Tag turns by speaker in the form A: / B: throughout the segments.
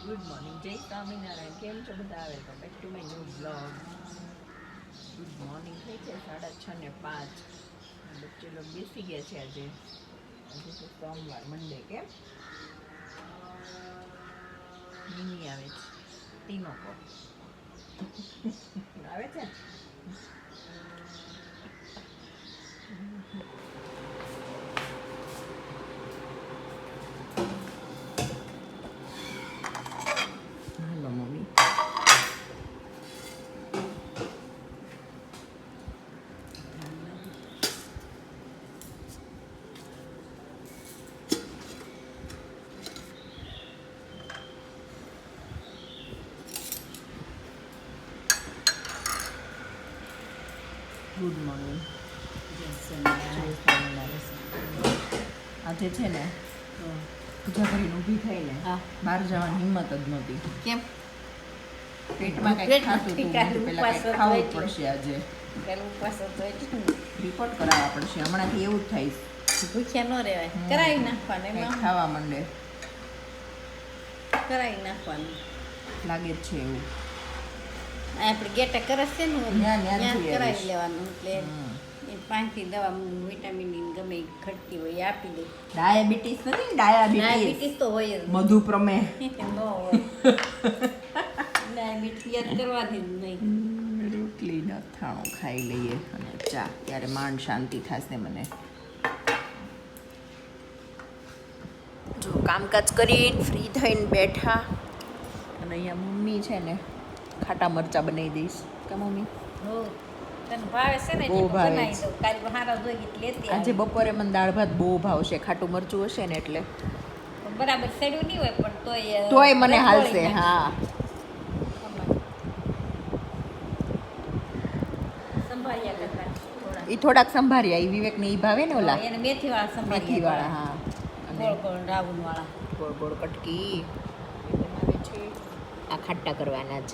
A: Good morning, જય સ્વામિનારાયણ. કેમ છો બધા? Welcome back to my new blog. Good morning થઈ છે 6:05 ને બચ્ચે લોકો બેસી ગયા છે. આજે છે સોમવાર, મંડે. કેમ મિની આવે છે, ટીનોકો આવે છે. હાલો મમ્મી. Good morning. આજે છે ને પૂજા કરીને ઊભી થઈને બહાર જવાની હિંમત જ નહોતી.
B: કેમ?
A: પેટમાં કંઈક ખાતું હતું, પેલા કંઈક ખાવું જ પડશે. આજે રિપોર્ટ કરાવવા પડશે. હમણાંથી એવું જ થાય,
B: ભૂખ્યા ન રહેવાય. કરાવી નાખવાનું,
A: કંઈક
B: એમાં
A: ખાવા માંડે
B: કરાવી નાખવાનું.
A: લાગે જ છે એવું.
B: આપણે ગેટા કરસ છે ને,
A: ન્યા
B: ત્યાં
A: જોઈ
B: કરાવી
A: આવીશ.
B: લેવાનું. એટલે એ 5થી દવા વિટામિન ગમે એ ઘટતી હોય એ આપી દે.
A: ડાયાબિટીસ નથી ને? ડાયાબિટીસ
B: ડાયાબિટીસ તો હોય જ
A: મધુપ્રમેહ
B: ન હોય. ડાયાબિટીસ યાદ કરવાની જ નહીં.
A: રોટલી અથાણું ખાઈ લઈએ અને ચા, ત્યારે માંડ શાંતિ થશે મને. જો કામકાજ કરીને ફ્રી થઈને બેઠા, અને અહીંયા મમ્મી છે ને ખાટા મરચાં બનાવી દઈશ. કે મમ્મી
B: હો, તને ભાવે છે ને?
A: બહુ
B: જે
A: ભાવે
B: બનાવી
A: છે.
B: દઉં. કાલે બહાર જોઈ એટલે લેતી
A: આજે
B: આવી.
A: બપોરે મને દાળ ભાત બહુ ભાવશે. ખાટું મરચું હશે ને એટલે
B: બરાબર સડ્યું નહીં હોય પણ
A: તોય મને
B: રસ
A: હાલશે.
B: ગોળી
A: હા,
B: સંભાળ્યા કરતા થોડા.
A: એ થોડાક સંભાર્યા. એ વિવેકને એ ભાવે ને ઓલા
B: એને મેથી વાળા સંભાળ્યા.
A: મેથી વાળા. હા, અને
B: ગોળ ગોળ રાઉન્ડ વાળા.
A: ગોળ ગોળ કટકી બનાવે છે. આ ખાટા કરવાના જ.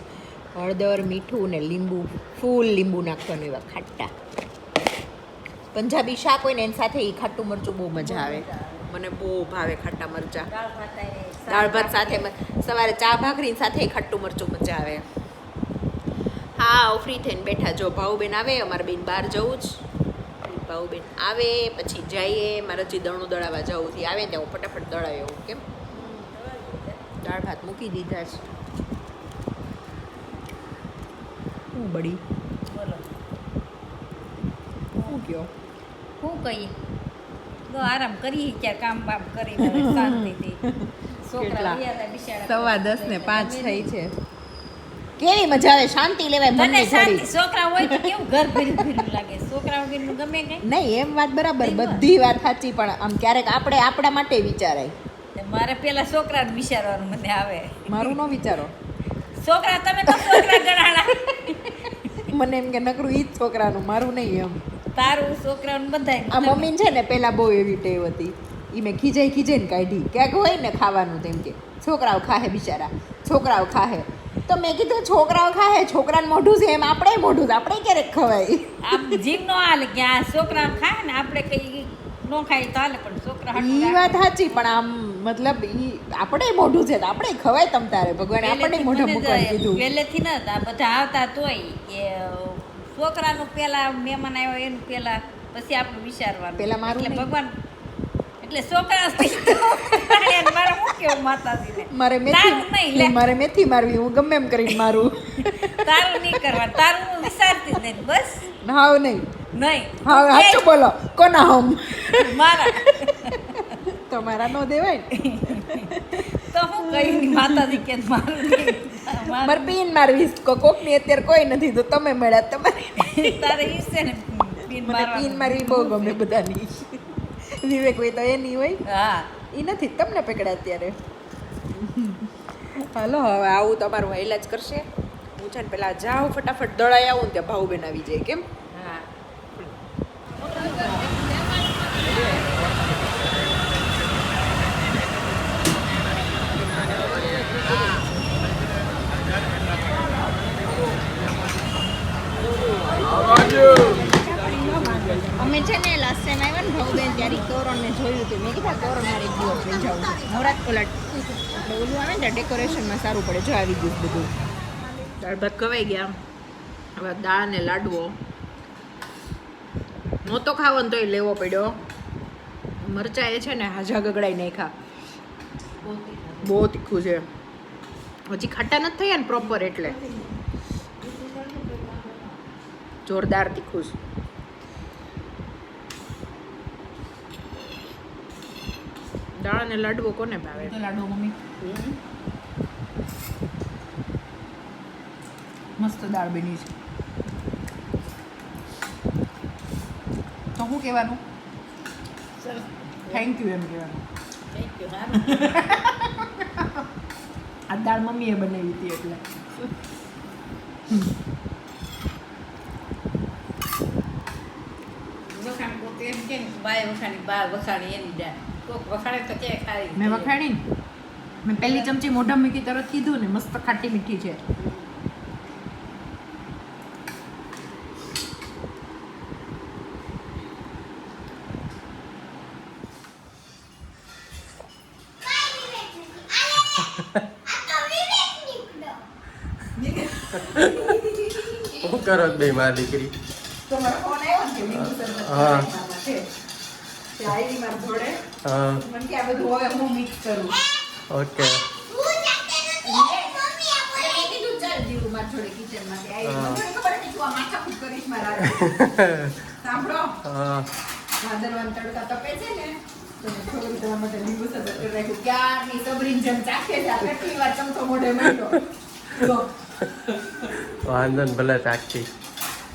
A: હળદર, મીઠું ને લીંબુ, ફૂલ લીંબુ નાખવાનું. એવા ખાટા પંજાબી શાક હોય ને એની સાથે એ ખાટું મરચું બહુ મજા આવે. મને બહુ ભાવે ખાટા મરચા. દાળ ભાત સાથે સવારે ચા ભાખરી સાથે ખાટું મરચું મજા આવે. હા, ફ્રી થઈને બેઠા. જો ભાઉબેન આવે, અમારે બેન બહાર જવું જ. ભાઉબેન આવે પછી જઈએ. મારે હજી દળું દળાવવા જવું થી આવે ત્યાં હું ફટાફટ દળાવી આવું. કેમ દાળ ભાત મૂકી દીધા છે. હું બળી
B: બોલો
A: શું કયો?
B: શું કહીએ? તો આરામ કરીએ ક્યાં કામ બામ કરીને હવે શાંતિથી. છોકરા
A: કેટલા?
B: ગયા હતા બિચારા.
A: 10:05 થઈ છે. કેવી મજા આવે, શાંતિ લેવાય
B: મને
A: મનની
B: શાંતિ.
A: થોડી.
B: છોકરા હોય તો કેવું ઘર ભર્યું ભર્યું લાગે. છોકરા વગરનું ગમે કઈ.
A: નહીં, એમ વાત બરાબર, બધી વાત સાચી, પણ આમ ક્યારેક આપણે આપણા માટે વિચારાય.
B: મારે પેલા છોકરાને વિચારવાનું મને આવે.
A: મારું ન વિચારો.
B: છોકરા તમે તો છોકરા ગણાણા.
A: મને એમ કે નકરું ઈ જ છોકરાનું, મારું નહીં. એમ
B: તારું છોકરાનું બધાય.
A: આ મમ્મીને છે ને પેલા બહુ એવી ટેવ હતી. એ મેં ખીજાઈને કાઢી. ક્યાંક હોય ને ખાવાનું, તેમ કે છોકરાઓ ખાહે બિચારા, છોકરાઓ ખાહે. તો મેં કીધું છોકરાઓ ખાહે, છોકરાને મોઢું છે એમ આપણે મોઢું છે, આપણે ક્યારેક ખવાય.
B: આમ જીભ નો હાલે કે આ છોકરા ખાય ને આપણે કઈ નો ખાય તો હાલે, પણ છોકરા
A: ઈ વાત સાચી, પણ આમ મતલબ ઈ આપણે મોઢું છે તો આપણે ખવાય. તમ તારે ભગવાને આપણને મોઢા મૂકવાનું કીધું.
B: પહેલેથી ન આ બધા આવતા તોય કે છોકરાનું પેલા મહેમાન આવ્યો એનું પેલા પછી આપણું વિચારવાનું.
A: પેલા મારું
B: એટલે
A: નહીં.
B: ભગવાન એટલે છોકરા મારે શું કેવું માતાજીને?
A: મારે
B: તારું નહીં લે.
A: મારે મેથી મારવી, હું ગમે એમ કરીને મારું.
B: તારું નહીં કરવા, તારું હું વિચારતી જ નહીં. બસ
A: હાવ નહીં,
B: નહીં
A: હાવ સાચું બોલો. કોના હોમ?
B: મારા
A: તમારા નો દેવાય ને.
B: તો હું કહી માતાજી કે મારું નહીં.
A: મારે પીન મારવી. કોકની અત્યારે કોઈ નથી તો તમે મળ્યા. તમારે
B: તારે ઈ છે ને પીન
A: મને પીન મારવી બહુ ગમે બધાની. વિવેક હોય તો એની હોય,
B: હા
A: એ નથી તમને પકડ્યા અત્યારે. હાલો, હવે આવું તમારું હાઈલા જ કરશે. હું છે ને પેલા જાઉં ફટાફટ દળાઈ આવું ને ત્યાં ભાઉબેન આવી જાય. કેમ
B: હા
A: અમે છે ને લાસ્ટ ટાઈમ આવ્યા ને ભાઉબેન ત્યારે તોરણ ને જોયું હતું. મેં કીધા તોરણ મારે એક દિવસ લઈ જાઉં. નવરાત કોલાટ ઓલું આવે ને ડેકોરેશનમાં સારું પડે. જો આવી ગયું બધું. દાળ ભાત ખવાઈ ગયા. હવે દાળ ને લાડવો નહોતો ખાવો ને તોય લેવો પડ્યો. મરચા એ છે ને હાજા ગગડાઈ નાખ્યા. બહુ તીખું છે. હજી ખાટા નથી થયા ને પ્રોપર એટલે જોરદાર તીખું છે. દાળ અને લાડવો કોને ભાવે? લાડવો મમ્મી મસ્ત દાળ બની છે. તો શું કહેવાનું? થેન્ક યુ એમ કહેવાનું. આ દાળ મમ્મીએ બનાવી હતી એટલે.
B: વખાણ પોતે એમ કે બાય વખાણી બા વખાણી એની દાળ કોક વખાણે તો કે ખાઈ
A: મેં વખાણી ને મેં પહેલી ચમચી મોઢા મૂકી તરત કીધું ને મસ્ત ખાટી મીઠી છે.
C: શું કરો બે મારી દીકરી?
A: તો મારો ફોન આવ્યો ને કે લીંબુ શરબત
C: હા.
A: બનાવવાના છે. તે આવી મારી જોડે
C: હા
A: મને કે આ બધું હવે હું મિક્સ કરું.
C: ઓકે.
A: મેં કીધું ચાલ જીવું મારી જોડે કિચનમાં. તે આવી
C: હા.
A: મને ખબર હતી તું આ માથાકૂટ કરીશ મારા હારે. સાંભળો
C: હા
A: ભાદરવાનો તડકા તપે છે ને તો મેં છોકરી તમારા માટે લીંબુ શરબત કરી રાખ્યું. ક્યારની સબરીન જેમ ચાખે છે. આ કેટલી વાર ચમચો મોઢે મૂક્યો. જો.
C: વાંધો ને ભલે ચાખતી.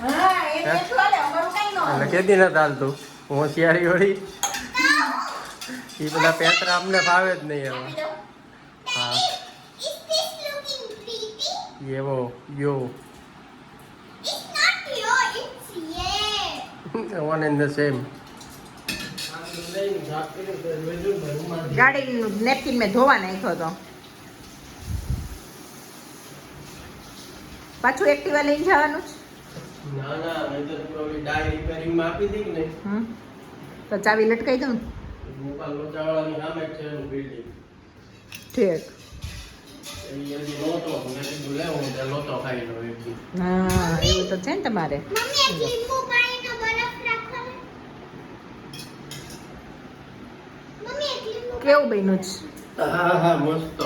A: હા એ તો હાલે અમારું કઈ ન
C: એટલે
A: હાલે.
C: કેદી ન ચાલતું હોશિયારી વળી એ બધા પેતરા અમને ભાવે જ નહીં
A: આપી
C: હવે.
A: દઉં?
C: હા એવો યો વન ઇન ધ સેમ.
A: ગાડીનું નેપકિન મેં ધોવા નાખ્યો હતો. પાછું એક્ટિવા લઈને જવાનું છે.
C: ના ના મેં તો ઓલી ડાય રિપેરિંગમાં આપી હતી કે નહીં.
A: તો ચાવી લટકાઈ દઉં ને?
C: ગોપાલ લોચાવાળાની સામે જ છે એનું બિલ્ડિંગ.
A: ઠીક.
C: એ હજી નહોતો મેં કીધું લે હું ત્યાં નહોતો ખાઈ લો એક દી.
A: હા એવું તો છે ને તમારે. કેવું બન્યું છે?
C: હા હા મસ્ત.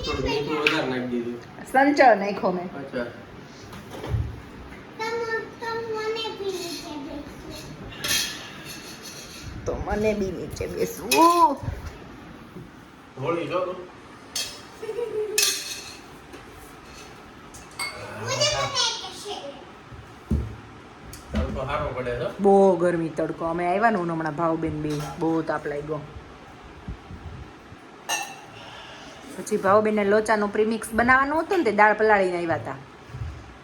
C: થોડું મીઠું વધારે નાખી દીધું.
A: સંચળ નાખ્યો મેં.
C: અચ્છા
A: તો મને બી નીચે બેસવું.
C: હોળી જો તું. તડકો સારો પડે છે.
A: બહુ ગરમી તડકો. અમે આવ્યા ને હમણાં ભાવબેન બી બહુ તાપ લાગ્યો. પછી ભાવબેનને લોચાનું પ્રીમિક્સ બનાવવાનું હતું ને તે દાળ પલાળીને આવ્યા હતા.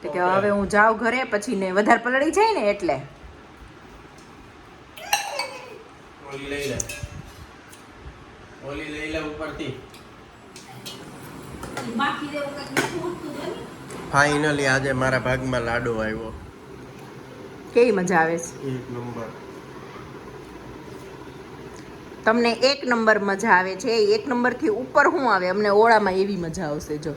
A: તો કે
C: Okay.
A: હવે હું જાઉં ઘરે પછી ને વધારે પલળી જાય ને એટલે.
C: ઓલી લઈ લે. ઓલી લઈ લે ઉપરથી.
B: બાકી દેવું કંઈક મીઠું ઉઠતું હોય ને.
C: ફાઇનલી આજે મારા ભાગમાં લાડુ આવ્યો.
A: કેવી મજા આવે છે?
C: એક નંબર.
A: તમને એક નંબર મજા આવે છે. એક નંબરથી ઉપર શું આવે? અમને ઓળામાં એવી મજા આવશે જો.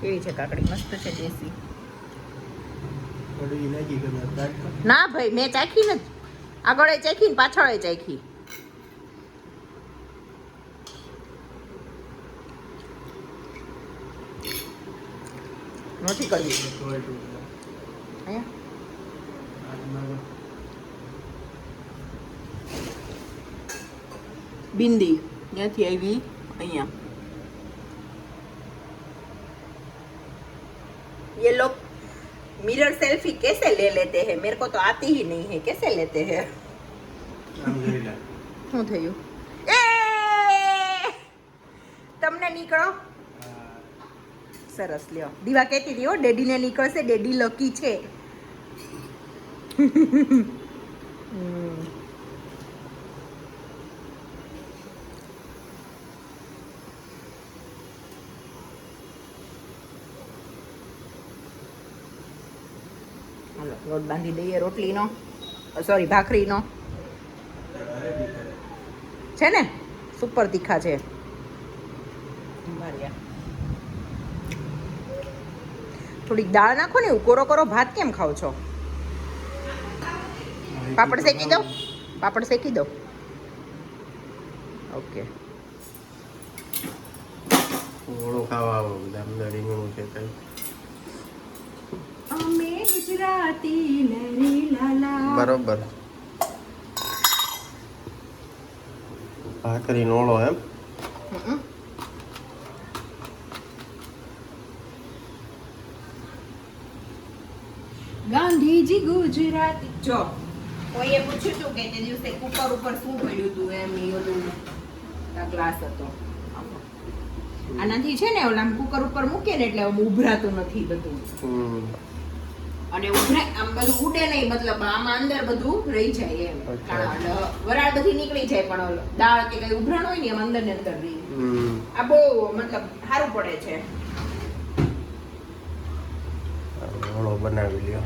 A: કેવી છે કાકડી? મસ્ત છે દેશી.
C: ઓલી લાગી કદાચ.
A: ના ભાઈ મેં ચાખી નથી. આગળ ચાખી ને પાછળ ચાખી. નથી કરવી. બિંદી ત્યાંથી આવી અહીંયા. ये लोग मिरर सेल्फी कैसे ले लेते हैं? मेरे को तो आती ही नहीं है. कैसे लेते हैं? શું થયું? એ તમને નીકળો. સરસ લ્યો. દીવા કહેતી હતી હો ડેડીને નીકળશે. ડેડી લકી છે. હાલો લોટ બાંધી દઈએ રોટલીનો સોરી ભાખરીનો છે ને સુપર તીખા છે થોડીક દાળ નાખો ને કોરો કોરો ભાત કેમ ખાવ છો પાપડ શેકી દો ઓકે
C: ઘણું ખાવા આવો બધા અંદર રીંગણું છે કઈ
A: અમે ગુજરાતી લરી લાલા
C: બરોબર ભાખરી નોળો એમ
A: ગાંધીજી ગુજરાતી જો કોઈએ પૂછ્યું હતું કે તે દિવસે કુકર ઉપર શું પડ્યું હતું એમ એ ઓલું ગ્લાસ હતો આનાથી છે ને ઓલા કુકર ઉપર મૂકે ને એટલે આમ ઉભરાતું નથી બધું અને ઉભરાય આમ બધું ઉડે નહીં મતલબ આમાં અંદર બધું રહી જાય એમ વરાળ બધી નીકળી જાય પણ દાળ કે કઈ ઉભરાણ હોય ને એમ અંદર ને અંદર રહી આ બહુ મતલબ સારું પડે છે
C: નોળો બનાવી લ્યો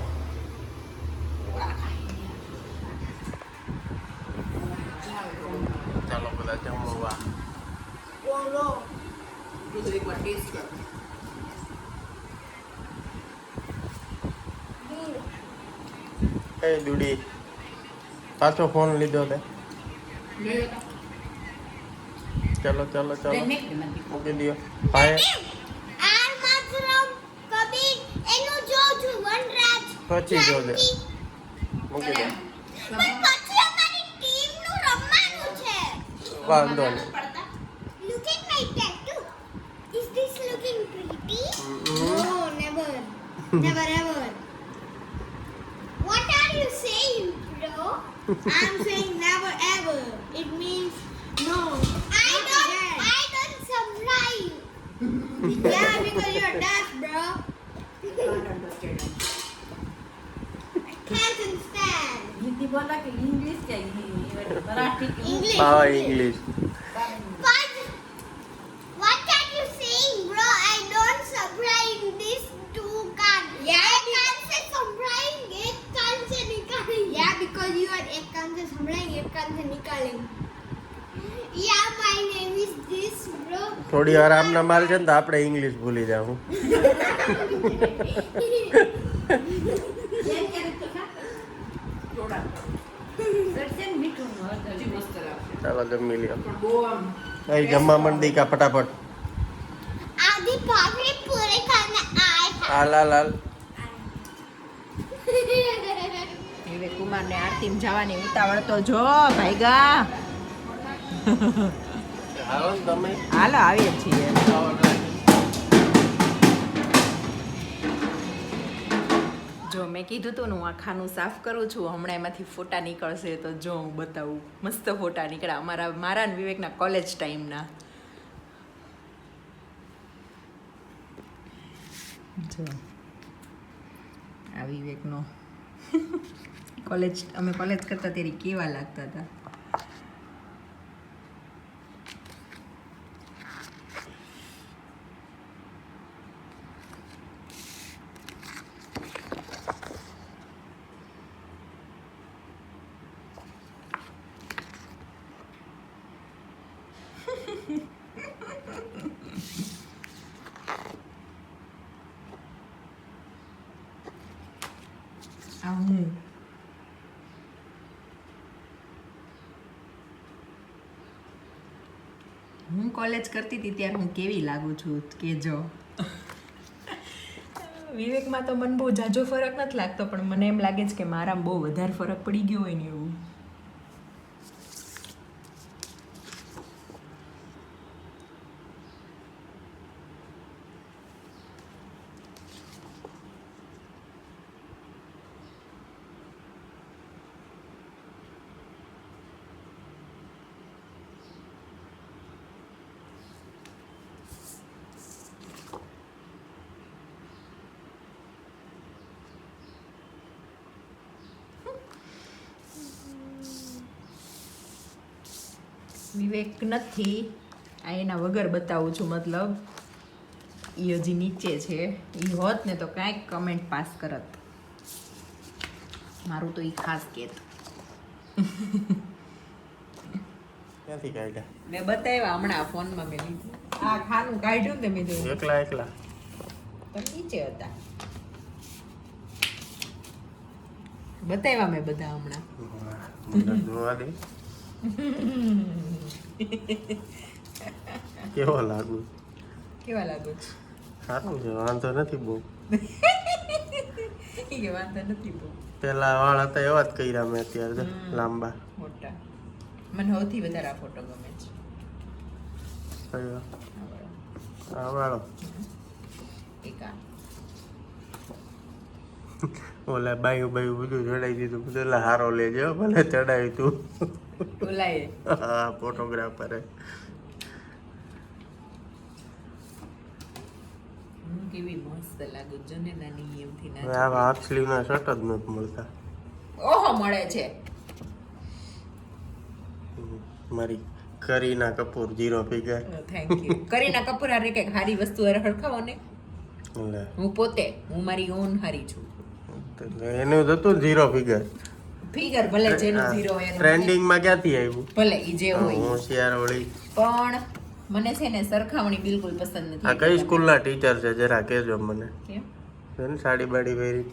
C: ચાલો બધા જમવા
A: બધું એકવાર ટેસ્ટ કરો
C: એ દુડી પાછો ફોન લીધો તે ચલો ચલો ચલો મૂકી દો ભાઈ પછી જોજે મૂકી દો વાંધો નહીં
D: Never ever. What are you saying, bro? I'm saying never ever. It means no. I don't subscribe. Yeah, because you're deaf, bro. I can't understand.
B: Hindi बोला कि इंग्लिश क्या मराठी
D: English.
C: હા English
D: What are you saying, bro? I don't subscribe this two cards. Yeah, एक कान से संभळाएंगे, एक कान से निकालेंगे. Yeah, because you are एक कान से संभळाएंगे, एक कान से निकालेंगे. Yeah, my name is this, bro.
C: થોડી વાર આમના માલ છે ને તો આપણે ઇંગ્લિશ ભૂલી જાઉં ચાલો જમી લ્યો અહીં જમવા મંડી કા ફટાફટ
D: आधी भाकरी पूरे खाने आए था.
C: હાલ હાલ હાલ
A: વિવેક કુમાર ને આરતીમ જવાની ઉતાવળ તો જો ભાઈગા
C: હાલો ને તમે
A: હાલો આવીએ છીએ જો મેં કીધું તું ને હું આ ખાનું સાફ કરું છું હમણાં એમાંથી ફોટા નીકળશે તો જો હું બતાવું મસ્ત ફોટા નીકળ્યા મારા ને વિવેકના કોલેજ ટાઈમના જો આ વિવેકનો અમે કોલેજ કરતા ત્યારે કેવા લાગતા હતા હું કોલેજ કરતી હતી ત્યારે હું કેવી લાગુ છું કેજો વિવેકમાં તો મને બહુ ઝાઝો ફરક નથી લાગતો પણ મને એમ લાગે છે કે મારામાં બહુ વધારે ફરક પડી ગયો હોય ને એવું વિવેક નથી આ એના વગર બતાવું છું મતલબ એ હજી નીચે છે એ હોત ને તો કાંઈક કમેન્ટ પાસ કરત મારું તો ઈ ખાસ કેત
C: ક્યાંથી કાઢ્યા?
A: મેં બતાવ્યા હમણાં ફોનમાં મેં લીધું આ ખાનું કાઢ્યું ને મેં જોયું
C: એકલા
A: પણ નીચે હતા બતાવ્યા મેં બધા હમણાં
C: મને જોવા દે. કેવો લાગુ?
A: કેવા લાગુ છે
C: સારું છે, વાંધો નથી બહુ.
A: ઈ કે વાંધો નથી બહુ
C: પેલા વાળ હતા એવા જ કર્યા મેં અત્યારે તો, લાંબા.
A: મોટા મને સૌથી વધારે આ ફોટો ગમે છે
C: કયો?
A: આ વાળો.
C: આ વાળો
A: એક આ
C: ઓલા બાયું બધું ચડાવી દીધું. પેલા હારો લેજો, ભલે ચડાવ્યું તું.
A: ઓલાએ
C: હા, ફોટોગ્રાફરે.
A: હું કેવી મસ્ત લાગુ જો ને નાની એમથી
C: હવે
A: નાની
C: આવા હાફ સ્લીવના શર્ટ જ નથી મળતા.
A: ઓહો મળે છે
C: મારી Kareena Kapoor 0 figure.
A: Thank you Kareena Kapoor હારે કઈક સારી વસ્તુ હારે હરખાવો ને
C: એટલે
A: હું પોતે હું મારી ઓન હારી છું
C: એનું જ હતું 0 ફિગર.
A: ફિગર ભલે જેનું ઝીરો એનું
C: ટ્રેન્ડિંગમાં ક્યાંથી આવ્યું?
A: ભલે ઈ જે હોય
C: હોશિયાર વળી.
A: પણ મને છે ને સરખામણી બિલકુલ પસંદ નથી
C: આ કઈ સ્કૂલના ટીચર છે જરા કહેજો મને.
A: કેમ?
C: છે ને સાડી બાડી પહેરી.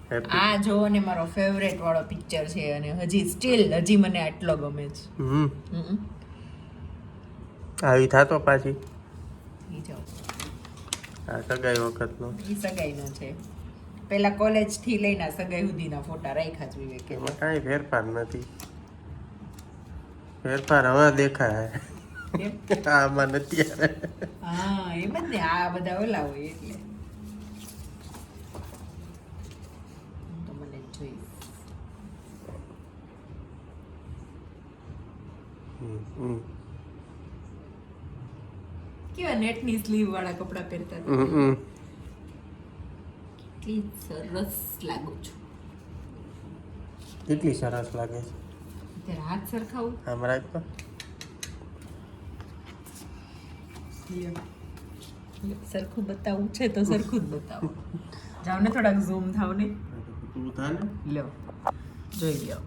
C: Happy.
A: આ જો ને મારો ફેવરેટ વાળો પિક્ચર છે અને હજી સ્ટીલ હજી મને આટલો ગમે છે
C: હમ આવી થાતો પાછી
A: ઈ જો
C: આ સગાઈ વખતનો.
A: ઈ સગાઈનો છે પેલા કોલેજ થી લઈને સગાઈ સુધીના ફોટા રાખ્યા જ વિવેકે
C: એમાં કાંઈ ફેરફાર નથી. ફેરફાર હવે દેખાય.
A: કેમ?
C: આમાં નથી આવે.
A: હા એમ જ ને આ બધા ઓલા હોય એટલે હું તો મને જ જોઈશ
C: હમ.
A: કેવા નેટની સ્લીવ વાળા કપડા પહેરતા હતા
C: હમ.
A: કેટલી સરસ લાગુ છું
C: કેટલી સરસ લાગે છે.
A: ત્યારે હાથ સરખાવું
C: આમ રાખતો.
A: સરખું બતાવવું છે તો સરખું જ બતાવો જાવ ને થોડાક ઝૂમ થાવ ને
C: તું થાને.
A: લ્યો જોઈ લ્યો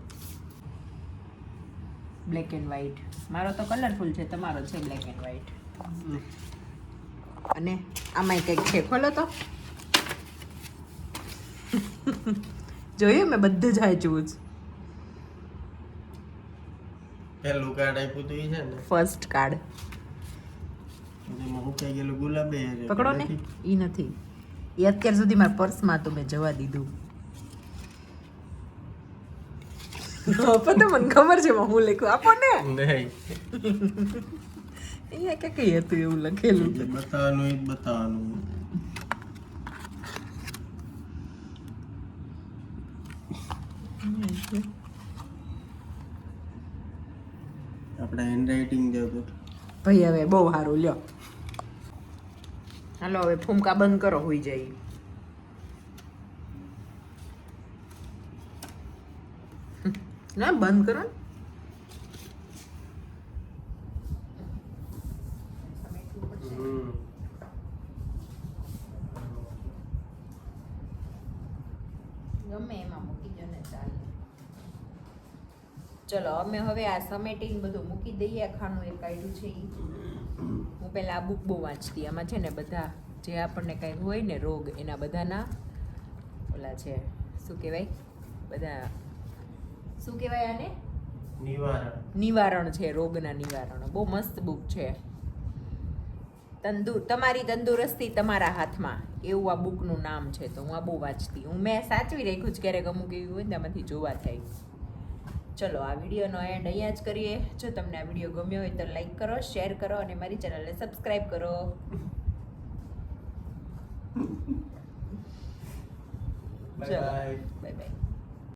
A: બ્લેક એન્ડ વ્હાઈટ મારો તો કલરફુલ છે તમારો છે બ્લેક એન્ડ વ્હાઈટ અને આમાંય કંઈક છે ખોલો તો જોયું મેં બધું જ વાંચ્યું જ
C: પેલું કાર્ડ આપ્યું તું ઈ છે ને
A: ફર્સ્ટ કાર્ડ
C: એમાં હુકાઈ ગયેલું ગુલાબે છે.
A: પકડો ને ઈ નથી એ અત્યાર સુધી મારા પર્સમાં તો મેં જવા દીધું પણ તો મને ખબર છે હું લખ્યું આપો ને
C: નહીં
A: અહીંયા કે કઈ હતું એવું લખેલું
C: જે બતાવવાનું એ જ બતાવવાનું. આપણે હેન્ડરાઇટિંગ જોતું.
A: ભાઈ હવે બહુ સારું લ્યો હાલો હવે ફૂમકા બંધ કરો હોઈ જાય ના બંધ કરો ને ગમે એમાં મૂકી દો ને ચાલે ચલો અમે હવે આ સમેટીને બધું મૂકી દઈએ આ ખાનું એ કાઢ્યું છે ઈ હું પહેલાં આ બુક બહુ વાંચતી આમાં છે ને બધા જે આપણને કંઈ હોય ને રોગ એના બધાના ઓલા છે શું કહેવાય બધા શું કહેવાય આને નિવારણ છે રોગના નિવારણ બહુ મસ્ત બુક છે તમારી તંદુરસ્તી તમારા હાથમાં એવું આ બુકનું નામ છે તો હું આ બહુ વાંચતી હું મેં સાચવી રાખ્યું જ ક્યારેક અમુક એવી હોય ને તેમાંથી જોવા થાય ચલો આ વિડીયોનો એન્ડ અહીંયા જ કરીએ જો તમને આ વિડીયો ગમ્યો હોય તો લાઈક કરો શેર કરો અને મારી ચેનલને સબસ્ક્રાઈબ કરો
C: બાય બાય.
A: Bye bye